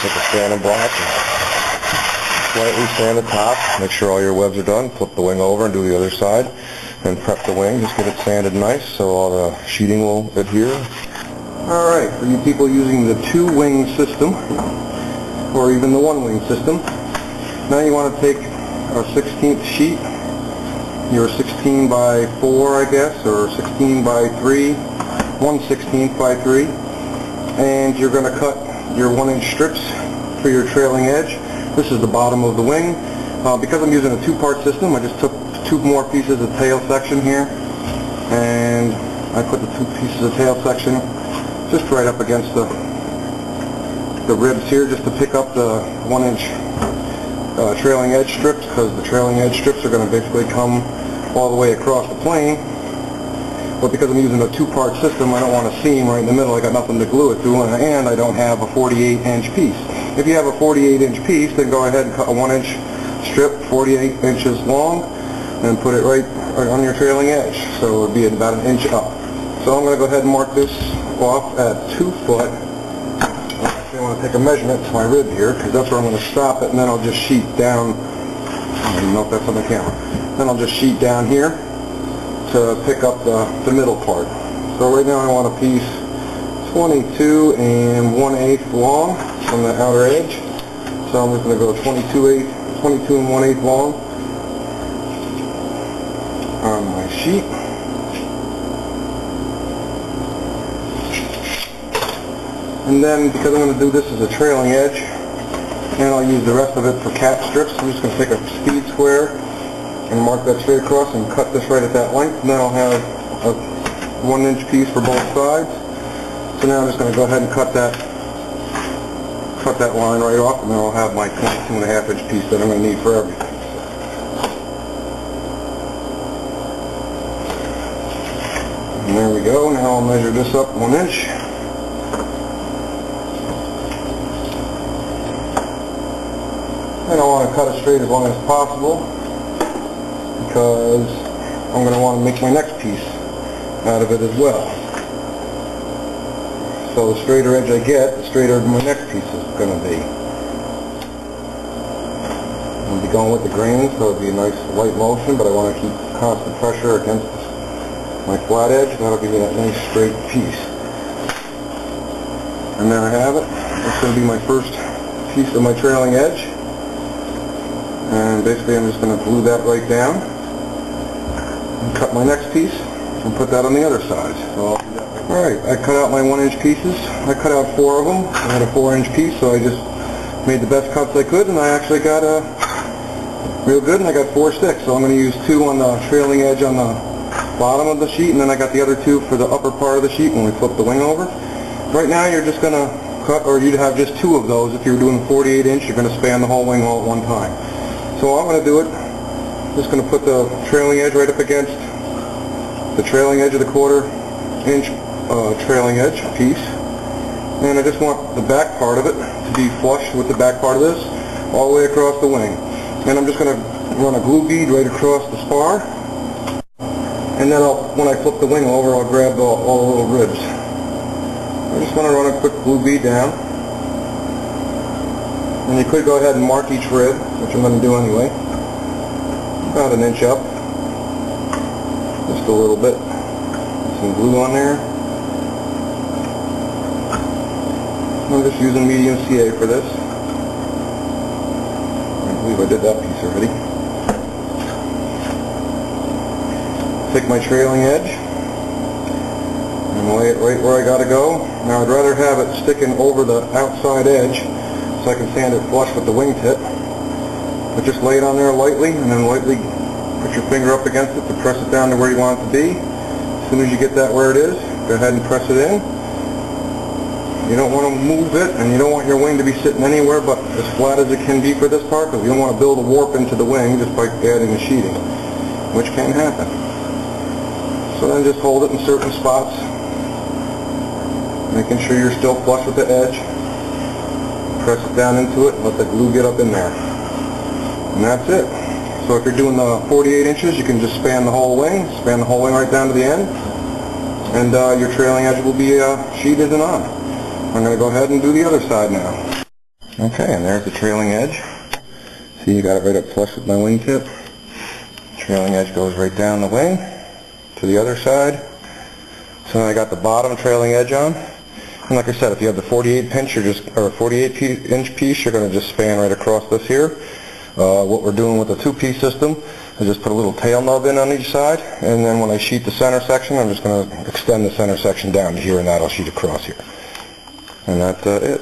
Take a sanding block and slightly sand the top. Make sure all your webs are done. Flip the wing over and do the other side. And prep the wing. Just get it sanded nice so all the sheeting will adhere. Alright, for you people using the two-wing system, or even the one-wing system, now you want to take a 16th sheet, your 16 by 4 I guess, or 16 by 3, 1/16 by 3, and you're going to cut your 1-inch strips for your trailing edge. This is the bottom of the wing. Because I'm using a two-part system, I just took 2 more pieces of tail section here, and I put the 2 pieces of tail section just right up against the ribs here, just to pick up the 1-inch trailing edge strips, because the trailing edge strips are going to basically come all the way across the plane. But because I'm using a two-part system, I don't want a seam right in the middle. I got nothing to glue it to, and I don't have a 48-inch piece. If you have a 48-inch piece, then go ahead and cut a 1-inch strip 48 inches long and put it right on your trailing edge, so it would be about 1 inch up. So I'm going to go ahead and mark this off at 2 foot. Actually, I want to take a measurement to my rib here, because that's where I'm going to stop it, and then I'll just sheet down. I don't even know if that's on the camera. Then I'll just sheet down here to pick up the middle part. So right now I want a piece 22 1/8 long from the outer edge. So I'm just going to go 22 1/8 long on my sheet. And then, because I'm going to do this as a trailing edge, and I'll use the rest of it for cap strips, I'm just going to take a speed square and mark that straight across and cut this right at that length, and then I'll have a 1-inch piece for both sides. So now I'm just going to go ahead and cut that line right off, and then I'll have my 22.5-inch piece that I'm going to need for everything. And there we go. Now I'll measure this up 1 inch. And I want to cut it straight as long as possible, because I'm going to want to make my next piece out of it as well. So the straighter edge I get, the straighter my next piece is going to be. I'm going to be going with the grain, so it'll be a nice light motion, but I want to keep constant pressure against my flat edge. That'll give me that nice straight piece. And there I have it. That's going to be my first piece of my trailing edge. And basically I'm just going to glue that right down and cut my next piece and put that on the other side. So, alright, I cut out my 1-inch pieces. I cut out 4 of them. I had a 4-inch piece, so I just made the best cuts I could, and I actually got real good, and I got 4 sticks. So I'm going to use 2 on the trailing edge on the bottom of the sheet, and then I got the other 2 for the upper part of the sheet when we flip the wing over. Right now you're just going to cut, or you'd have just 2 of those. If you're doing 48-inch, you're going to span the whole wing all at one time. So I'm going to do it, just going to put the trailing edge right up against the trailing edge of the 1/4-inch trailing edge piece, and I just want the back part of it to be flush with the back part of this all the way across the wing. And I'm just going to run a glue bead right across the spar, and then when I flip the wing over, I'll grab all the little ribs. I just want to run a quick glue bead down. And you could go ahead and mark each rib, which I'm going to do anyway. About 1 inch up. Just a little bit. Some glue on there. I'm just using medium CA for this. I believe I did that piece already. Take my trailing edge and lay it right where I got to go. Now I'd rather have it sticking over the outside edge, so I can sand it flush with the wingtip. But just lay it on there lightly, and then lightly put your finger up against it to press it down to where you want it to be. As soon as you get that where it is, go ahead and press it in. You don't want to move it, and you don't want your wing to be sitting anywhere but as flat as it can be for this part, because you don't want to build a warp into the wing just by adding the sheeting, which can happen. So then just hold it in certain spots, making sure you're still flush with the edge. Press it down into it and let the glue get up in there. And that's it. So if you're doing the 48 inches, you can just span the whole wing right down to the end, and your trailing edge will be sheeted and on. I'm going to go ahead and do the other side now. Okay, and there's the trailing edge. See, you got it right up flush with my wingtip. Trailing edge goes right down the wing to the other side. So now I got the bottom trailing edge on. And like I said, if you have the 48-inch or 48-inch piece, you're going to just span right across this here. What we're doing with the two-piece system is just put a little tail nub in on each side, and then when I sheet the center section, I'm just going to extend the center section down to here, and that'll sheet across here. And that's it.